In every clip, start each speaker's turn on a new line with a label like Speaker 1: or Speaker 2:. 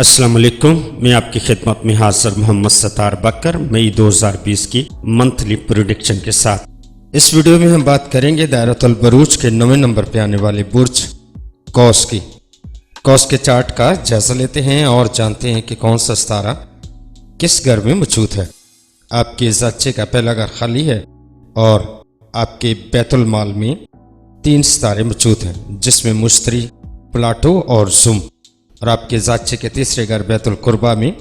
Speaker 1: السلام علیکم، میں آپ کی خدمت میں حاضر محمد ستار بکر مئی 2020 کی منتھلی پریڈکشن کے ساتھ۔ اس ویڈیو میں ہم بات کریں گے دائرۃ البروج کے 9ویں نمبر پہ آنے والے برج قوس کی۔ قوس کے چارٹ کا جائزہ لیتے ہیں اور جانتے ہیں کہ کون سا ستارہ کس گھر میں موجود ہے۔ آپ کے زاچے کا پہلا گھر خالی ہے اور آپ کے بیت المال میں 3 ستارے موجود ہیں، جس میں مشتری، پلاٹو اور زم، اور آپ کے زاچے کے تیسرے گھر بیت القربہ میں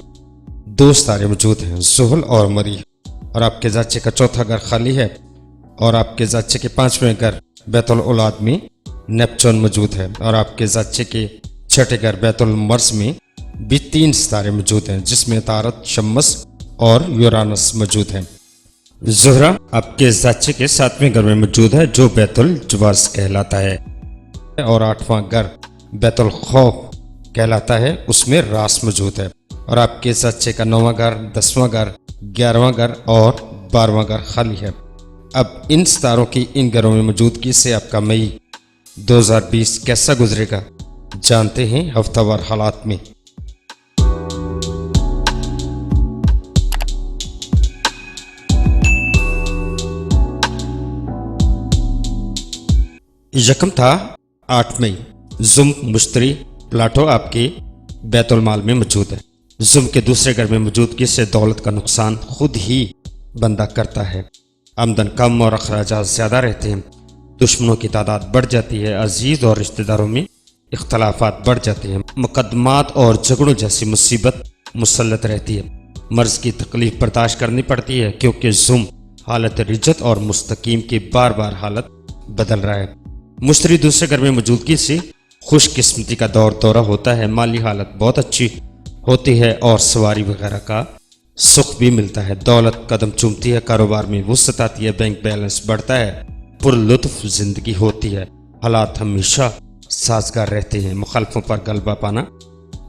Speaker 1: 2 ستارے موجود ہیں، زحل اور مریخ، اور آپ کے زاچے کا چوتھا گھر خالی ہے اور آپ کے زاچے کے 5ویں گھر بیت الاولاد میں نیپچون موجود ہے، اور آپ کے زاچے کے 6ٹھے گھر بیت المرز میں بھی 3 ستارے موجود ہیں، جس میں عطارد، شمس اور یورانس موجود ہیں۔ زہرہ آپ کے زاچے کے 7ویں گھر میں موجود ہے، جو بیت الجواز کہلاتا ہے، اور 8واں گھر بیت الخوف کہلاتا ہے، اس میں راس موجود ہے، اور آپ کے زاچے کا 9واں گھر، 10واں گھر، 11واں گھر اور 12واں گھر خالی ہے۔ اب ان ستاروں کی ان گھروں میں موجودگی سے آپ کا مئی 2020 کیسا گزرے گا، جانتے ہیں ہفتہ وار حالات میں۔ یکم تھا 8 مئی، زم، مشتری، پلاٹو آپ کے بیت المال میں موجود ہے۔ زم کے دوسرے گھر میں موجودگی سے دولت کا نقصان خود ہی بندہ کرتا ہے، آمدن کم اور اخراجات زیادہ رہتے ہیں، دشمنوں کی تعداد بڑھ جاتی ہے، عزیز اور رشتہ داروں میں اختلافات بڑھ جاتے ہیں، مقدمات اور جھگڑوں جیسی مصیبت مسلط رہتی ہے، مرض کی تکلیف برداشت کرنی پڑتی ہے، کیونکہ زم حالت رجت اور مستقیم کی بار بار حالت بدل رہا ہے۔ مشتری دوسرے گھر میں موجودگی سے خوش قسمتی کا دورہ ہوتا ہے، مالی حالت بہت اچھی ہوتی ہے اور سواری وغیرہ کا سکھ بھی ملتا ہے، دولت قدم چومتی ہے، کاروبار میں وسعت آتی ہے، بینک بیلنس بڑھتا ہے، پر لطف زندگی ہوتی ہے، حالات ہمیشہ سازگار رہتے ہیں، مخالفوں پر غلبہ پانا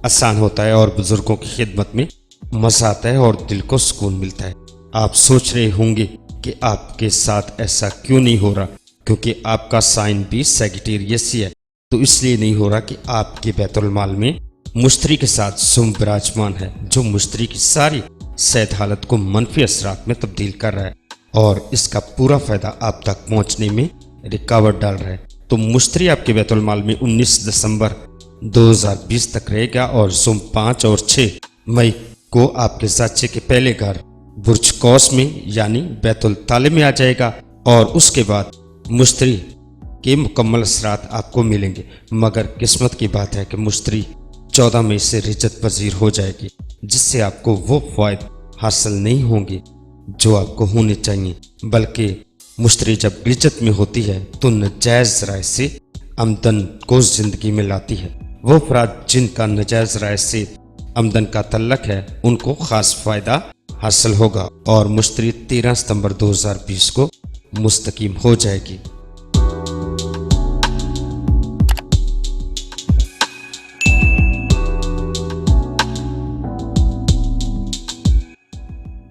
Speaker 1: آسان ہوتا ہے اور بزرگوں کی خدمت میں مزہ آتا ہے اور دل کو سکون ملتا ہے۔ آپ سوچ رہے ہوں گے کہ آپ کے ساتھ ایسا کیوں نہیں ہو رہا، کیونکہ آپ کا سائن بھی سیگیٹیریس ہی ہے، تو اس لیے نہیں ہو رہا کہ آپ کے بیت المال میں مشتری کے ساتھ زم براجمان ہے، جو مشتری کی ساری صحت حالت کو منفی اثرات میں تبدیل کر رہا ہے اور اس کا پورا فائدہ آپ تک پہنچنے میں رکاوٹ ڈال رہا ہے۔ تو مشتری آپ کے بیت المال میں 19 دسمبر 2020 تک رہے گا اور زم 5 اور 6 مئی کو آپ کے زاچے کے پہلے گھر برج قوس میں یعنی بیت الطالع میں آ جائے گا، اور اس کے بعد مشتری کے مکمل اثرات آپ کو ملیں گے، مگر قسمت کی بات ہے کہ مشتری 14 مئی سے رجت پذیر ہو جائے گی، جس سے آپ کو وہ فوائد حاصل نہیں ہوں گے جو آپ کو ہونے چاہیے، بلکہ مشتری جب رجت میں ہوتی ہے تو ناجائز ذرائع سے آمدن کو زندگی میں لاتی ہے۔ وہ افراد جن کا ناجائز ذرائع سے آمدن کا تعلق ہے، ان کو خاص فائدہ حاصل ہوگا اور مشتری 13 ستمبر 2020 کو مستقیم ہو جائے گی۔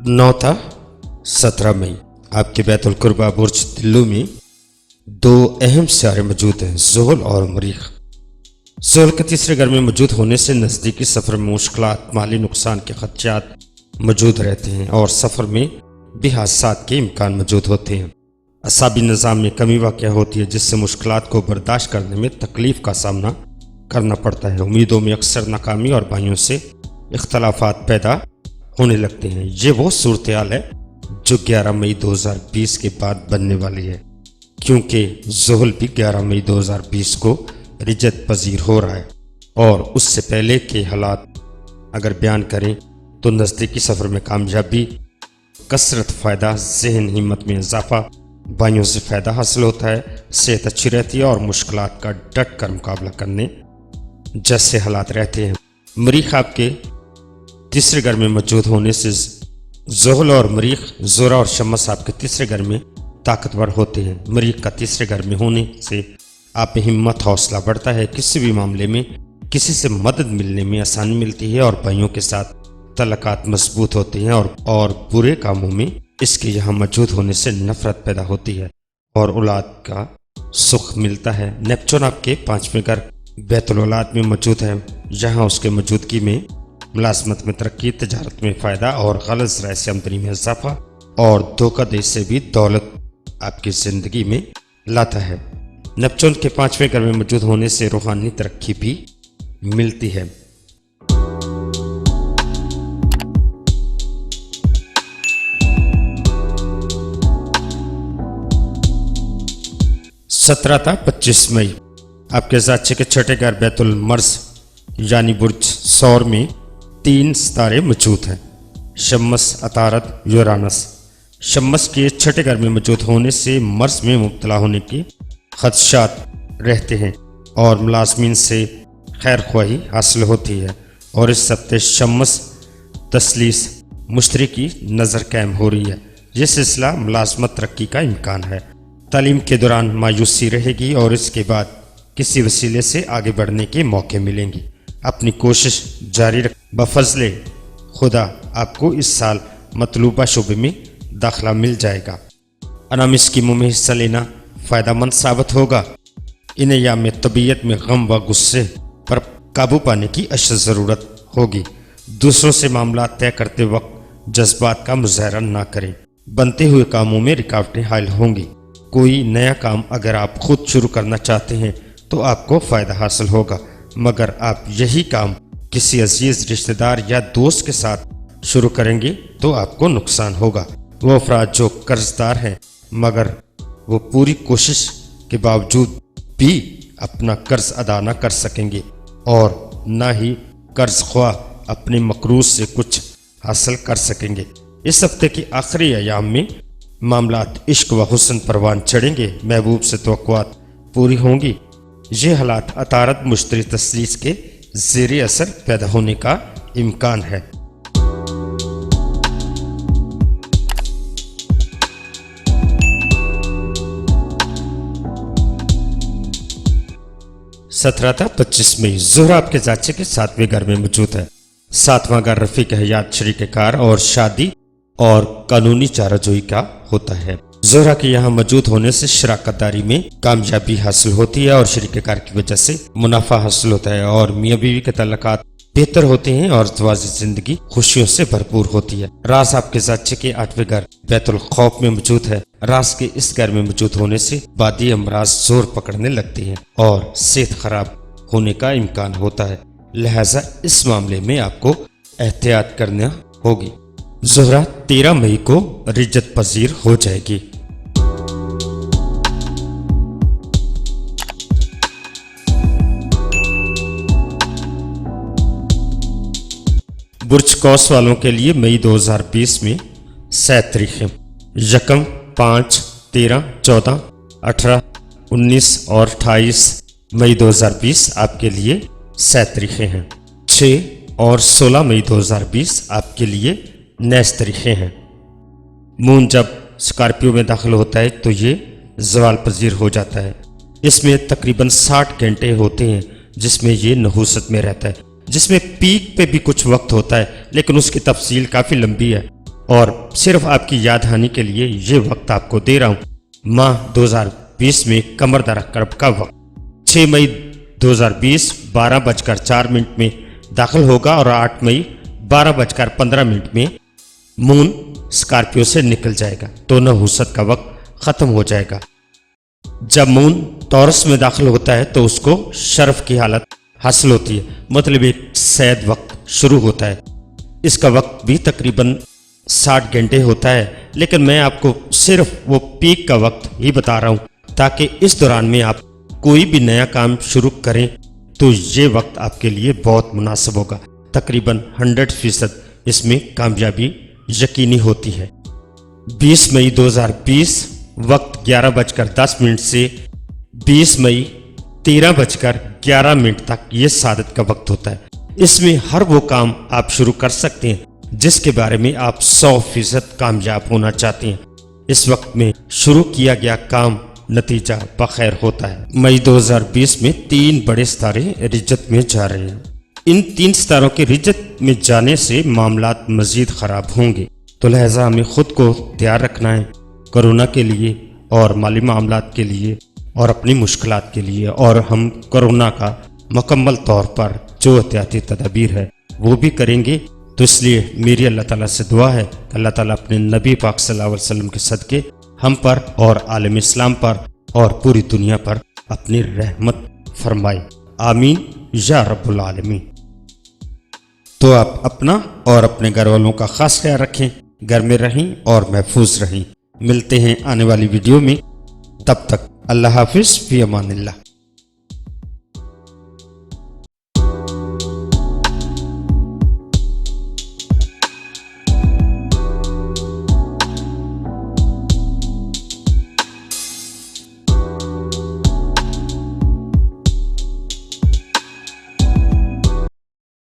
Speaker 1: نو تھا 17 مئی، آپ کے بیت القربہ برج دلو میں 2 اہم ستارے موجود ہیں، زحل اور مریخ۔ زحل کے تیسرے گھر میں موجود ہونے سے نزدیکی سفر میں مشکلات، مالی نقصان کے خدشات موجود رہتے ہیں اور سفر میں بھی حادثات کے امکان موجود ہوتے ہیں۔ اعصابی نظام میں کمی واقع ہوتی ہے، جس سے مشکلات کو برداشت کرنے میں تکلیف کا سامنا کرنا پڑتا ہے، امیدوں میں اکثر ناکامی اور بھائیوں سے اختلافات پیدا ہونے لگتے ہیں۔ یہ وہ صورتحال ہے جو 11 مئی 2020 کے بعد بننے والی ہے، کیونکہ زحل بھی 11 مئی 2020 کو رجت پذیر ہو رہا ہے، اور اس سے پہلے کے حالات اگر بیان کریں تو نزدیکی سفر میں کامیابی، کثرت فائدہ، ذہن ہمت میں اضافہ، بھائیوں سے فائدہ حاصل ہوتا ہے، صحت اچھی رہتی ہے اور مشکلات کا ڈٹ کر مقابلہ کرنے جیسے حالات رہتے ہیں۔ مریخ آپ کے تیسرے گھر میں موجود ہونے سے زحل اور مریخ، زہرہ اور شمس آپ کے تیسرے گھر میں طاقتور ہوتے ہیں۔ مریخ کا تیسرے گھر میں ہونے سے آپ میں ہمت، حوصلہ بڑھتا ہے، کسی بھی معاملے میں کسی سے مدد ملنے میں آسانی ملتی ہے اور بھائیوں کے ساتھ تعلقات مضبوط ہوتے ہیں، اور برے کاموں میں اس کے یہاں موجود ہونے سے نفرت پیدا ہوتی ہے اور اولاد کا سکھ ملتا ہے۔ نیپچون آپ کے 5ویں گھر بیت الاولاد میں موجود ہے، جہاں اس کے موجودگی میں ملازمت میں ترقی، تجارت میں فائدہ اور غلط ذرائع سے آمدنی میں اضافہ اور دھوکہ دہی سے بھی دولت آپ کی زندگی میں لاتا ہے۔ نیپچون کے 5ویں گھر میں موجود ہونے سے روحانی ترقی بھی ملتی ہے۔ 17 تا 25 مئی آپ کے زادچے کے چھٹے گھر بیت المرز یعنی برج ثور میں 3 ستارے موجود ہیں: شمس، عطارد، یورانس۔ شمس کے چھٹے گھر میں موجود ہونے سے مرض میں مبتلا ہونے کے خدشات رہتے ہیں اور ملازمین سے خیر خواہی حاصل ہوتی ہے، اور اس ہفتے شمس تثلیث مشتری کی نظر قائم ہو رہی ہے۔ یہ سلسلہ ملازمت ترقی کا امکان ہے۔ تعلیم کے دوران مایوسی رہے گی اور اس کے بعد کسی وسیلے سے آگے بڑھنے کے موقع ملیں گے۔ اپنی کوشش جاری رکھ، بفضل خدا آپ کو اس سال مطلوبہ شعبے میں داخلہ مل جائے گا۔ انعامی اسکیموں میں حصہ لینا فائدہ مند ثابت ہوگا۔ ان ایام میں طبیعت میں غم و غصے پر قابو پانے کی اشد ضرورت ہوگی۔ دوسروں سے معاملات طے کرتے وقت جذبات کا مظاہرہ نہ کریں۔ بنتے ہوئے کاموں میں رکاوٹیں حائل ہوں گی۔ کوئی نیا کام اگر آپ خود شروع کرنا چاہتے ہیں تو آپ کو فائدہ حاصل ہوگا، مگر آپ یہی کام کسی عزیز رشتہ دار یا دوست کے ساتھ شروع کریں گے تو آپ کو نقصان ہوگا۔ وہ افراد جو قرض دار ہیں مگر وہ پوری کوشش کے باوجود بھی اپنا قرض ادا نہ کر سکیں گے، اور نہ ہی قرض خواہ اپنے مقروض سے کچھ حاصل کر سکیں گے۔ اس ہفتے کے آخری ایام میں معاملات عشق و حسن پروان چڑھیں گے، محبوب سے توقعات پوری ہوں گی۔ یہ حالات عطارد مشتری تثلیث کے زیر اثر پیدا ہونے کا امکان ہے۔ سترہ تا 25 مئی زہرہ آپ کے زادچے کے 7ویں گھر میں موجود ہے۔ 7واں گھر رفیق حیات، شریک کار اور شادی اور قانونی چارہ جوئی کا ہوتا ہے۔ زہرہ کے یہاں موجود ہونے سے شراکت داری میں کامیابی حاصل ہوتی ہے اور شریک کار کی وجہ سے منافع حاصل ہوتا ہے، اور میاں بیوی کے تعلقات بہتر ہوتے ہیں اور ازدواجی زندگی خوشیوں سے بھرپور ہوتی ہے۔ راز آپ کے زادچے کے 8ویں گھر بیت الخوف میں موجود ہے۔ راز کے اس گھر میں موجود ہونے سے بادی امراض زور پکڑنے لگتے ہیں اور صحت خراب ہونے کا امکان ہوتا ہے، لہذا اس معاملے میں آپ کو احتیاط کرنا ہوگی۔ زہرہ 13 مئی کو رجت پذیر ہو جائے گی۔ برج قوس والوں کے لیے مئی 2020 میں 7 تاریخیں: 1، 5، 13، 14، 18، 19 اور 28 مئی 2020 آپ کے لیے 7 تاریخیں ہیں۔ 6 اور 16 مئی 2020 آپ کے لیے نیس تاریخیں ہیں۔ مون جب اسکارپیو میں داخل ہوتا ہے تو یہ زوال پذیر ہو جاتا ہے۔ اس میں تقریباً 60 گھنٹے ہوتے ہیں جس میں یہ نحوست میں رہتا ہے، جس میں پیک پہ بھی کچھ وقت ہوتا ہے، لیکن اس کی تفصیل کافی لمبی ہے اور صرف آپ کی یاد دہانی کے لیے یہ وقت آپ کو دے رہا ہوں۔ ماہ 2020 میں کمر دارا کرب کا وقت 6 مئی 2020 12:04 میں داخل ہوگا اور 8 مئی 12:15 میں مون اسکارپیو سے نکل جائے گا تو نحوست کا وقت ختم ہو جائے گا۔ جب مون تورس میں داخل ہوتا ہے تو اس کو شرف کی حالت حاصل ہوتی ہے، مطلب ایک سید وقت شروع ہوتا ہے۔ اس کا وقت بھی تقریباً 60 گھنٹے ہوتا ہے، لیکن میں آپ کو صرف وہ پیک کا وقت ہی بتا رہا ہوں تاکہ اس دوران میں آپ کوئی بھی نیا کام شروع کریں تو یہ وقت آپ کے لیے بہت مناسب ہوگا۔ تقریباً 100% اس میں کامیابی یقینی ہوتی ہے۔ 20 مئی 2020 وقت 11:10 سے 20 مئی 13:11 تک یہ سعادت کا وقت ہوتا ہے۔ اس میں ہر وہ کام آپ شروع کر سکتے ہیں جس کے بارے میں آپ 100% کامیاب ہونا چاہتے ہیں۔ اس وقت میں شروع کیا گیا کام نتیجہ بخیر ہوتا ہے۔ مئی 2020 میں 3 بڑے ستارے رجت میں جا رہے ہیں۔ ان 3 ستاروں کے رجت میں جانے سے معاملات مزید خراب ہوں گے، تو لہٰذا ہمیں خود کو تیار رکھنا ہے کورونا کے لیے اور مالی معاملات کے لیے اور اپنی مشکلات کے لیے، اور ہم کورونا کا مکمل طور پر جو احتیاطی تدابیر ہے وہ بھی کریں گے. تو اس لیے میری اللہ تعالیٰ سے دعا ہے کہ اللہ تعالیٰ اپنے نبی پاک صلی اللہ علیہ وسلم کے صدقے ہم پر اور عالم اسلام پر اور پوری دنیا پر اپنی رحمت فرمائے. آمین یا رب العالمین. تو آپ اپنا اور اپنے گھر والوں کا خاص خیال رکھیں، گھر میں رہیں اور محفوظ رہیں. ملتے ہیں آنے والی ویڈیو میں، تب تک اللہ حافظ، فی امان اللہ.